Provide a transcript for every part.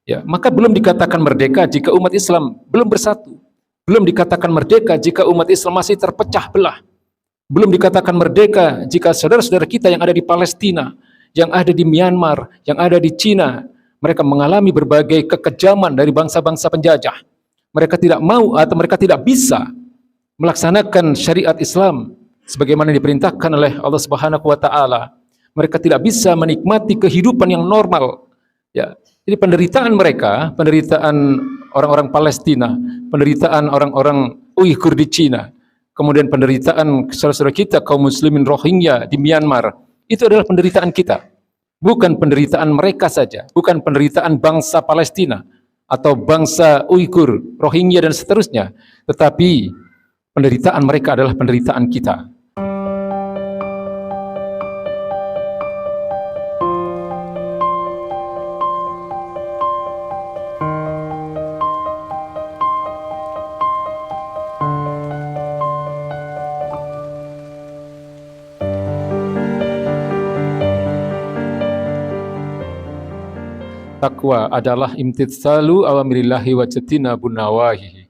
Ya, maka belum dikatakan merdeka jika umat Islam belum bersatu. Belum dikatakan merdeka jika umat Islam masih terpecah belah. Belum dikatakan merdeka jika saudara-saudara kita yang ada di Palestina, yang ada di Myanmar, yang ada di Cina, mereka mengalami berbagai kekejaman dari bangsa-bangsa penjajah. Mereka tidak mau atau mereka tidak bisa melaksanakan syariat Islam sebagaimana diperintahkan oleh Allah Subhanahu wa taala. Mereka tidak bisa menikmati kehidupan yang normal. Ya. Jadi penderitaan mereka, penderitaan orang-orang Palestina, penderitaan orang-orang Uighur di Cina, kemudian penderitaan saudara-saudara kita kaum muslimin Rohingya di Myanmar, itu adalah penderitaan kita. Bukan penderitaan mereka saja, bukan penderitaan bangsa Palestina atau bangsa Uighur, Rohingya dan seterusnya, tetapi penderitaan mereka adalah penderitaan kita. Takwa adalah imtitsalu awamirillahi wa jatinabun nawahihi.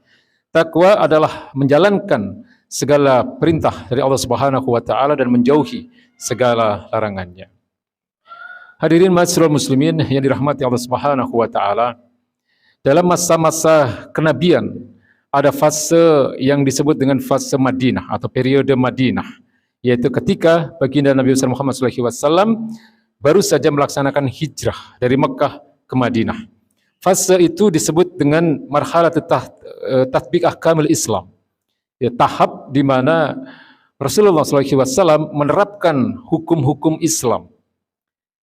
Takwa adalah menjalankan segala perintah dari Allah Subhanahu wa taala dan menjauhi segala larangannya. Hadirin ma'asyiral muslimin yang dirahmati Allah Subhanahu wa taala, dalam masa-masa kenabian ada fase yang disebut dengan fase Madinah atau periode Madinah, yaitu ketika baginda Nabi Muhammad SAW baru saja melaksanakan hijrah dari Mekah ke Madinah. Fase itu disebut dengan marhalat tatbiq ahkamul Islam. Ya, tahap di mana Rasulullah SAW menerapkan hukum-hukum Islam.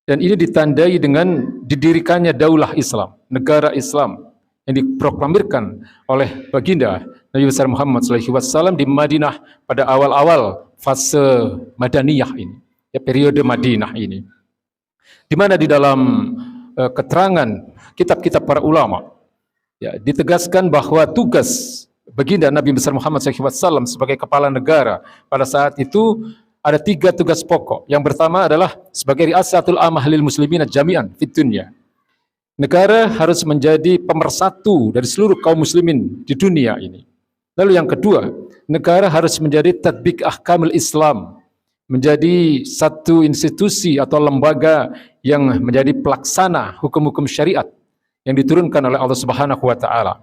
Dan ini ditandai dengan didirikannya daulah Islam, negara Islam yang diproklamirkan oleh baginda Nabi besar Muhammad SAW di Madinah pada awal-awal fase Madaniyah ini, ya, periode Madinah ini. Di mana di dalam keterangan kitab-kitab para ulama, ya, ditegaskan bahwa tugas baginda Nabi besar Muhammad SAW sebagai kepala negara pada saat itu ada 3 tugas pokok. Yang pertama adalah sebagai riasatul amah lil muslimin jami'an fid dunya. Negara harus menjadi pemersatu dari seluruh kaum muslimin di dunia ini. Lalu yang kedua, negara harus menjadi tatbiq ahkamul Islam, menjadi satu institusi atau lembaga yang menjadi pelaksana hukum-hukum syariat yang diturunkan oleh Allah Subhanahu wa taala.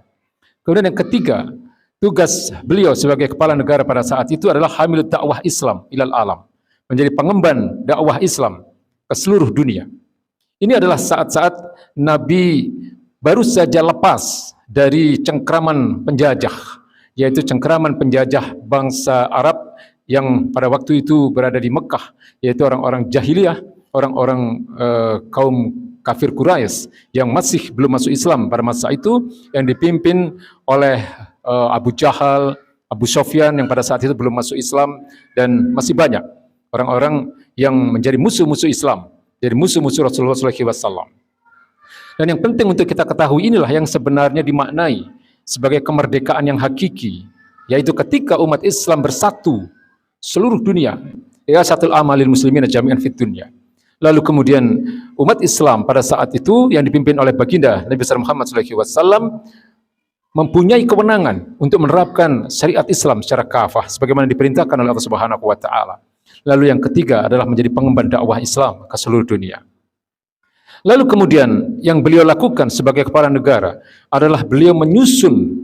Kemudian yang ketiga, tugas beliau sebagai kepala negara pada saat itu adalah hamil dakwah Islam ilal alam, menjadi pengemban dakwah Islam ke seluruh dunia. Ini adalah saat-saat Nabi baru saja lepas dari cengkraman penjajah, yaitu cengkraman penjajah bangsa Arab yang pada waktu itu berada di Mekah, yaitu orang-orang jahiliyah, orang-orang kaum kafir Quraisy yang masih belum masuk Islam pada masa itu, yang dipimpin oleh Abu Jahal, Abu Sufyan yang pada saat itu belum masuk Islam, dan masih banyak orang-orang yang menjadi musuh-musuh Islam, jadi musuh-musuh Rasulullah SAW. Dan yang penting untuk kita ketahui inilah yang sebenarnya dimaknai sebagai kemerdekaan yang hakiki, yaitu ketika umat Islam bersatu seluruh dunia, ya, satul amalil muslimin jami'an fid dunya. Lalu kemudian umat Islam pada saat itu yang dipimpin oleh baginda Nabi besar Muhammad SAW mempunyai kewenangan untuk menerapkan syariat Islam secara kafah sebagaimana diperintahkan oleh Allah Subhanahu wa taala. Lalu yang ketiga adalah menjadi pengemban dakwah Islam ke seluruh dunia. Lalu kemudian yang beliau lakukan sebagai kepala negara adalah beliau menyusun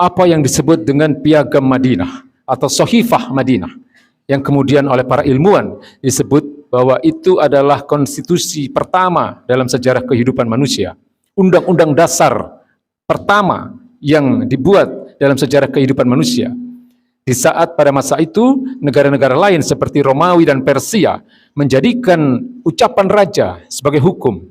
apa yang disebut dengan piagam Madinah atau Sohifah Madinah, yang kemudian oleh para ilmuwan disebut bahwa itu adalah konstitusi pertama dalam sejarah kehidupan manusia, undang-undang dasar pertama yang dibuat dalam sejarah kehidupan manusia. Di saat pada masa itu negara-negara lain seperti Romawi dan Persia menjadikan ucapan raja sebagai hukum.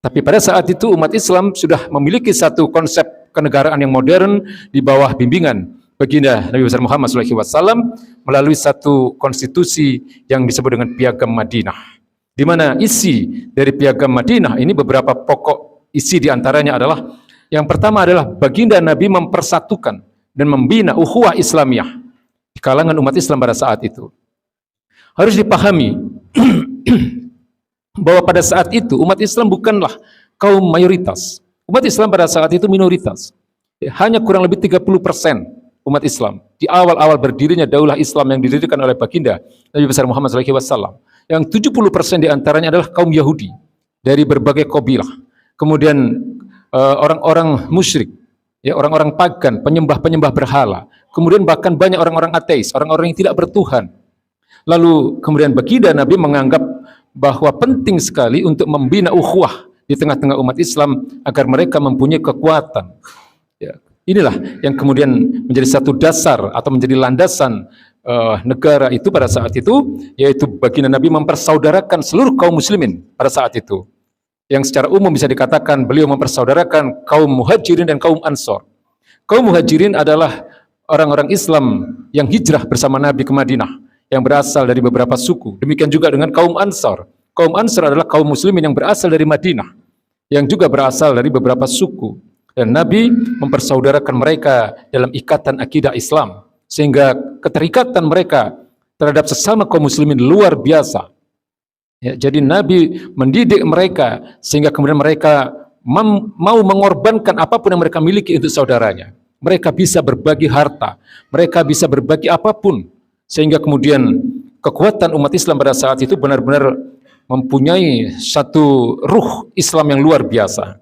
Tapi pada saat itu umat Islam sudah memiliki satu konsep kenegaraan yang modern di bawah bimbingan baginda Nabi besar Muhammad SAW melalui satu konstitusi yang disebut dengan Piagam Madinah, di mana isi dari Piagam Madinah ini beberapa pokok isi diantaranya adalah, yang pertama adalah baginda Nabi mempersatukan dan membina ukhuwah Islamiyah di kalangan umat Islam pada saat itu. Harus dipahami bahwa pada saat itu umat Islam bukanlah kaum mayoritas, Umat Islam pada saat itu minoritas. Hanya kurang lebih 30% umat Islam. Di awal-awal berdirinya daulah Islam yang didirikan oleh baginda Nabi besar Muhammad SAW. Yang 70% diantaranya adalah kaum Yahudi dari berbagai kabilah. Kemudian orang-orang musyrik, ya, orang-orang pagan, penyembah-penyembah berhala. Kemudian bahkan banyak orang-orang ateis, orang-orang yang tidak bertuhan. Lalu kemudian baginda Nabi menganggap bahwa penting sekali untuk membina ukhuwah di tengah-tengah umat Islam agar mereka mempunyai kekuatan. Ya, inilah yang kemudian menjadi satu dasar atau menjadi landasan negara itu pada saat itu, yaitu baginda Nabi mempersaudarakan seluruh kaum muslimin pada saat itu. Yang secara umum bisa dikatakan beliau mempersaudarakan kaum muhajirin dan kaum ansor. Kaum muhajirin adalah orang-orang Islam yang hijrah bersama Nabi ke Madinah, yang berasal dari beberapa suku. Demikian juga dengan kaum ansor. Kaum ansor adalah kaum muslimin yang berasal dari Madinah, yang juga berasal dari beberapa suku. Dan Nabi mempersaudarakan mereka dalam ikatan akidah Islam, sehingga keterikatan mereka terhadap sesama kaum muslimin luar biasa. Ya, jadi Nabi mendidik mereka sehingga kemudian mereka mau mengorbankan apapun yang mereka miliki untuk saudaranya. Mereka bisa berbagi harta, mereka bisa berbagi apapun, sehingga kemudian kekuatan umat Islam pada saat itu benar-benar mempunyai satu ruh Islam yang luar biasa.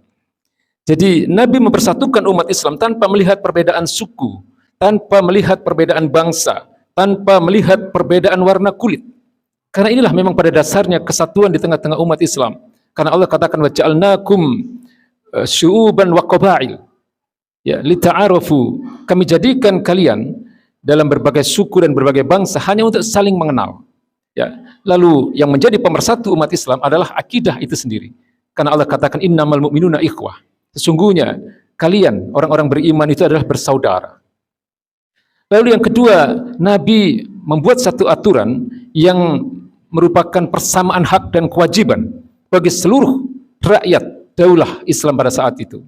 Jadi Nabi mempersatukan umat Islam tanpa melihat perbedaan suku, tanpa melihat perbedaan bangsa, tanpa melihat perbedaan warna kulit. Karena inilah memang pada dasarnya kesatuan di tengah-tengah umat Islam. Karena Allah katakan wa ja'alnakum syu'uban wa qabail. Ya, lita'arafu. Kami jadikan kalian dalam berbagai suku dan berbagai bangsa hanya untuk saling mengenal. Ya, lalu yang menjadi pemersatu umat Islam adalah akidah itu sendiri. Karena Allah katakan innamal mu'minuna ikhwah. Sesungguhnya kalian orang-orang beriman itu adalah bersaudara. Lalu yang kedua, Nabi membuat satu aturan yang merupakan persamaan hak dan kewajiban bagi seluruh rakyat daulah Islam pada saat itu.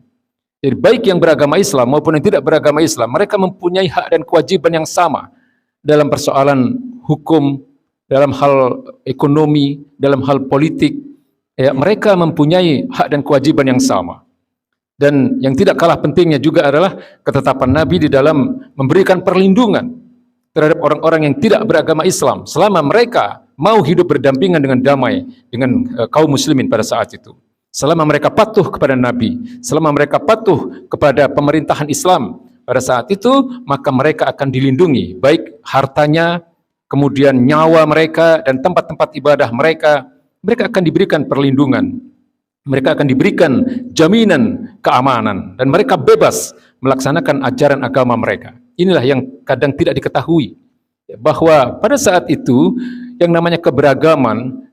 Jadi baik yang beragama Islam maupun yang tidak beragama Islam, mereka mempunyai hak dan kewajiban yang sama dalam persoalan hukum, dalam hal ekonomi, dalam hal politik. Ya, mereka mempunyai hak dan kewajiban yang sama. Dan yang tidak kalah pentingnya juga adalah ketetapan Nabi di dalam memberikan perlindungan terhadap orang-orang yang tidak beragama Islam selama mereka mau hidup berdampingan dengan damai dengan kaum muslimin pada saat itu. Selama mereka patuh kepada Nabi, selama mereka patuh kepada pemerintahan Islam pada saat itu, maka mereka akan dilindungi, baik hartanya, kemudian nyawa mereka dan tempat-tempat ibadah mereka, mereka akan diberikan perlindungan. Mereka akan diberikan jaminan keamanan dan mereka bebas melaksanakan ajaran agama mereka. Inilah yang kadang tidak diketahui, bahwa pada saat itu yang namanya keberagaman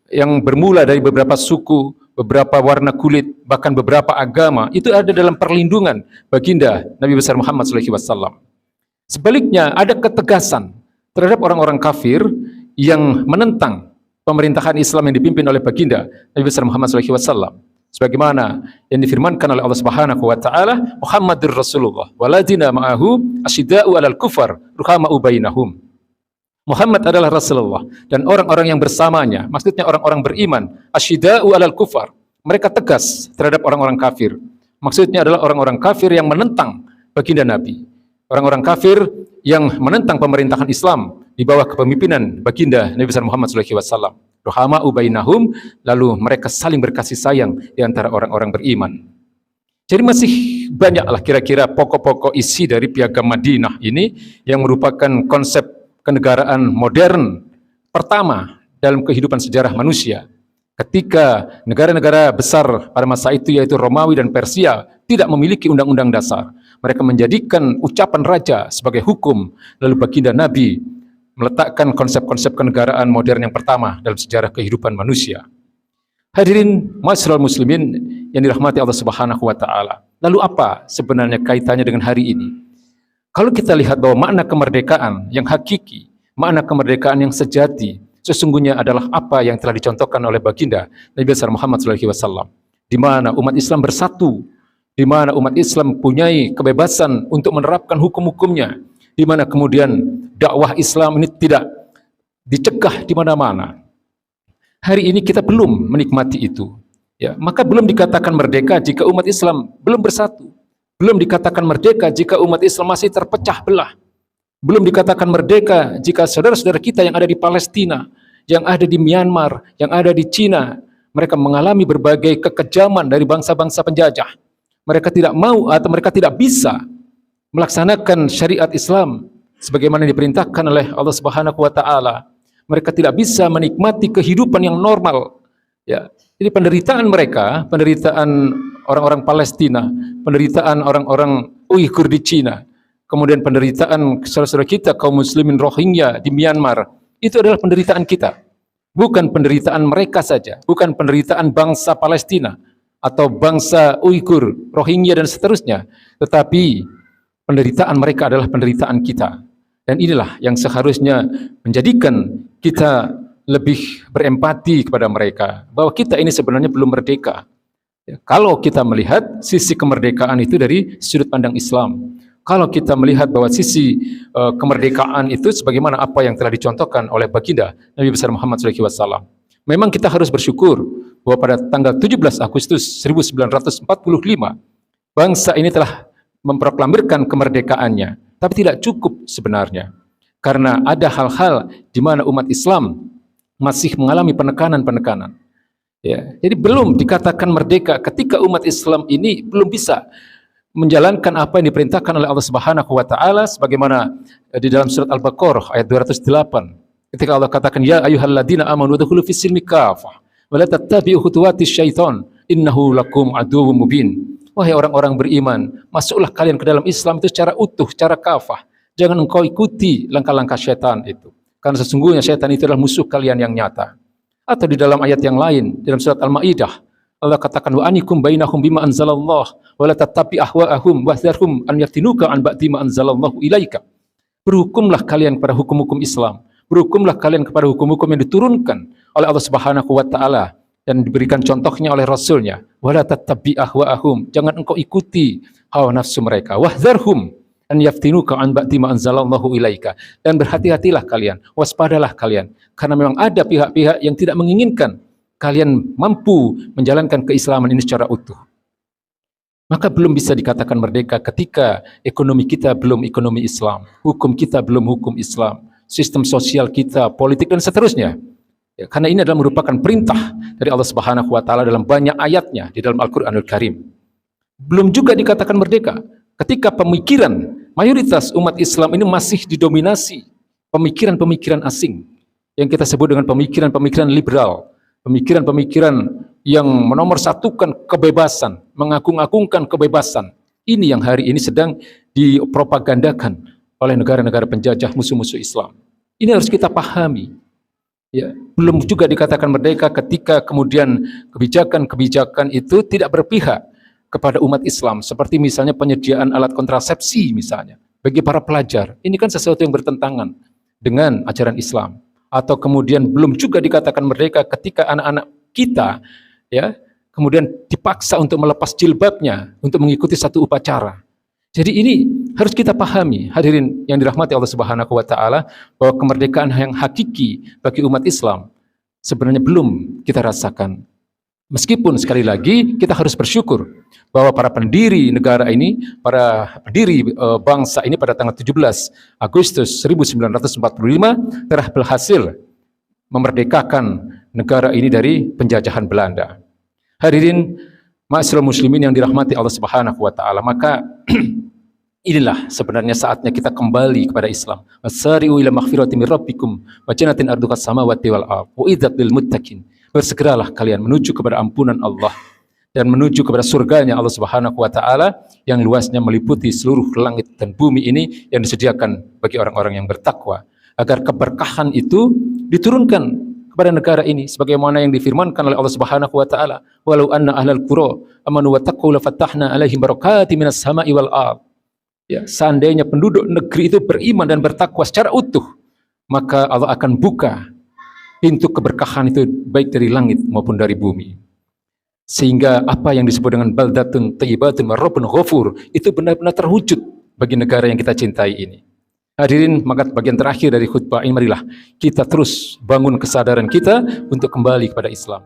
yang bermula dari beberapa suku, beberapa warna kulit, bahkan beberapa agama, itu ada dalam perlindungan baginda Nabi besar Muhammad SAW. Sebaliknya ada ketegasan terhadap orang-orang kafir yang menentang pemerintahan Islam yang dipimpin oleh baginda Nabi besar Muhammad SAW. Sebagaimana yang difirmankan oleh Allah Subhanahu wa taala, Muhammadur Rasulullah waladina ma'ahu asyidda'u 'alal kufar ruhama'u bainahum. Muhammad adalah Rasulullah dan orang-orang yang bersamanya, maksudnya orang-orang beriman, asyidda'u 'alal kufar. Mereka tegas terhadap orang-orang kafir. Maksudnya adalah orang-orang kafir yang menentang baginda Nabi. Orang-orang kafir yang menentang pemerintahan Islam di bawah kepemimpinan baginda Nabi besar Muhammad SAW. Ruhama'u bainahum, lalu mereka saling berkasih sayang di antara orang-orang beriman. Jadi masih banyaklah kira-kira pokok-pokok isi dari Piagam Madinah ini yang merupakan konsep kenegaraan modern pertama dalam kehidupan sejarah manusia. Ketika negara-negara besar pada masa itu yaitu Romawi dan Persia tidak memiliki undang-undang dasar, mereka menjadikan ucapan raja sebagai hukum, lalu baginda Nabi meletakkan konsep-konsep kenegaraan modern yang pertama dalam sejarah kehidupan manusia. Hadirin ma'asyiral muslimin yang dirahmati Allah Subhanahu wa taala. Lalu apa sebenarnya kaitannya dengan hari ini? Kalau kita lihat bahwa makna kemerdekaan yang hakiki, makna kemerdekaan yang sejati, sesungguhnya adalah apa yang telah dicontohkan oleh baginda Nabi besar Muhammad SAW, di mana umat Islam bersatu, di mana umat Islam punyai kebebasan untuk menerapkan hukum-hukumnya, di mana kemudian dakwah Islam ini tidak dicegah di mana-mana. Hari ini kita belum menikmati itu. Ya, maka belum dikatakan merdeka jika umat Islam belum bersatu. Belum dikatakan merdeka jika umat Islam masih terpecah belah. Belum dikatakan merdeka jika saudara-saudara kita yang ada di Palestina, yang ada di Myanmar, yang ada di Cina, mereka mengalami berbagai kekejaman dari bangsa-bangsa penjajah. Mereka tidak mau atau mereka tidak bisa melaksanakan syariat Islam sebagaimana diperintahkan oleh Allah Subhanahu wa taala. Mereka tidak bisa menikmati kehidupan yang normal. Ya. Jadi penderitaan mereka, penderitaan orang-orang Palestina, penderitaan orang-orang Uighur di Cina, kemudian penderitaan saudara-saudara kita kaum muslimin Rohingya di Myanmar, itu adalah penderitaan kita. Bukan penderitaan mereka saja, bukan penderitaan bangsa Palestina atau bangsa Uighur, Rohingya dan seterusnya, tetapi penderitaan mereka adalah penderitaan kita. Dan inilah yang seharusnya menjadikan kita lebih berempati kepada mereka, bahwa kita ini sebenarnya belum merdeka. Ya, kalau kita melihat sisi kemerdekaan itu dari sudut pandang Islam, kalau kita melihat bahwa sisi kemerdekaan itu sebagaimana apa yang telah dicontohkan oleh baginda Nabi besar Muhammad SAW, memang kita harus bersyukur bahwa pada tanggal 17 Agustus 1945 bangsa ini telah memproklamirkan kemerdekaannya. Tapi tidak cukup sebenarnya, karena ada hal-hal di mana umat Islam masih mengalami penekanan-penekanan. Ya, jadi belum dikatakan merdeka ketika umat Islam ini belum bisa menjalankan apa yang diperintahkan oleh Allah Subhanahu wa taala sebagaimana di dalam surat Al-Baqarah ayat 208. Ketika Allah katakan ya ayyuhalladzina amanu udkhulu fis-silmi kafah wa la tattabi'u khutuwatis syaitan innahu lakum aduwwum mubin. Wahai orang-orang beriman, masuklah kalian ke dalam Islam itu secara utuh, secara kafah. Jangan engkau ikuti langkah-langkah syaitan itu. Karena sesungguhnya syaitan itu adalah musuh kalian yang nyata. Atau di dalam ayat yang lain, dalam surat Al-Maidah, Allah katakan wa anikum bainahum bima anzalallah wa la tattabi ahwa'ahum wahdharhum an yaftinuka an ba'di ma anzalallahu ilaika. Berhukumlah kalian kepada hukum-hukum Islam. Berhukumlah kalian kepada hukum-hukum yang diturunkan oleh Allah Subhanahu wa taala dan diberikan contohnya oleh Rasulnya. Wala tattabi ahwa'ahum, jangan engkau ikuti hawa nafsu mereka. Wahdharhum an yaftinuka an ba'di ma anzalallahu ilaika, dan berhati-hatilah kalian, waspadalah kalian, karena memang ada pihak-pihak yang tidak menginginkan kalian mampu menjalankan keislaman ini secara utuh. Maka belum bisa dikatakan merdeka ketika ekonomi kita belum ekonomi Islam, hukum kita belum hukum Islam, sistem sosial kita, politik dan seterusnya. Ya, karena ini adalah merupakan perintah dari Allah Subhanahu wa taala dalam banyak ayatnya di dalam Al-Qur'anul Karim. Belum juga dikatakan merdeka ketika pemikiran mayoritas umat Islam ini masih didominasi pemikiran-pemikiran asing yang kita sebut dengan pemikiran-pemikiran liberal, pemikiran-pemikiran yang menomorsatukan kebebasan, mengagung-agungkan kebebasan. Ini yang hari ini sedang dipropagandakan oleh negara-negara penjajah musuh-musuh Islam. Ini harus kita pahami. Ya, belum juga dikatakan merdeka ketika kemudian kebijakan-kebijakan itu tidak berpihak kepada umat Islam, seperti misalnya penyediaan alat kontrasepsi misalnya bagi para pelajar. Ini kan sesuatu yang bertentangan dengan ajaran Islam. Atau kemudian belum juga dikatakan merdeka ketika anak-anak kita ya kemudian dipaksa untuk melepas jilbabnya untuk mengikuti satu upacara. Jadi ini harus kita pahami, hadirin yang dirahmati Allah Subhanahu wa taala, bahwa kemerdekaan yang hakiki bagi umat Islam sebenarnya belum kita rasakan. Meskipun sekali lagi kita harus bersyukur bahwa para pendiri negara ini, para pendiri bangsa ini pada tanggal 17 Agustus 1945 telah berhasil memerdekakan negara ini dari penjajahan Belanda. Hadirin ma'asyiral muslimin yang dirahmati Allah Subhanahu wa taala, maka inilah sebenarnya saatnya kita kembali kepada Islam. Wasari'u ila maghfiratin min rabbikum wa jannatin arduha samawati wal ardh wa iddat lil muttaqin. Bersegeralah kalian menuju kepada ampunan Allah dan menuju kepada surganya Allah Subhanahu wa taala yang luasnya meliputi seluruh langit dan bumi ini yang disediakan bagi orang-orang yang bertakwa, agar keberkahan itu diturunkan kepada negara ini sebagaimana yang difirmankan oleh Allah Subhanahu wa taala, walau anna ahlal qura amanu wa taqaw la fatahna alaihim barakatim minas sama'i wal ardh. Ya, seandainya penduduk negeri itu beriman dan bertakwa secara utuh, maka Allah akan buka pintu keberkahan itu baik dari langit maupun dari bumi. Sehingga apa yang disebut dengan baldatun thayyibatun wa rabbun ghafur itu benar-benar terwujud bagi negara yang kita cintai ini. Hadirin, maka bagian terakhir dari khutbah ini, marilah kita terus bangun kesadaran kita untuk kembali kepada Islam.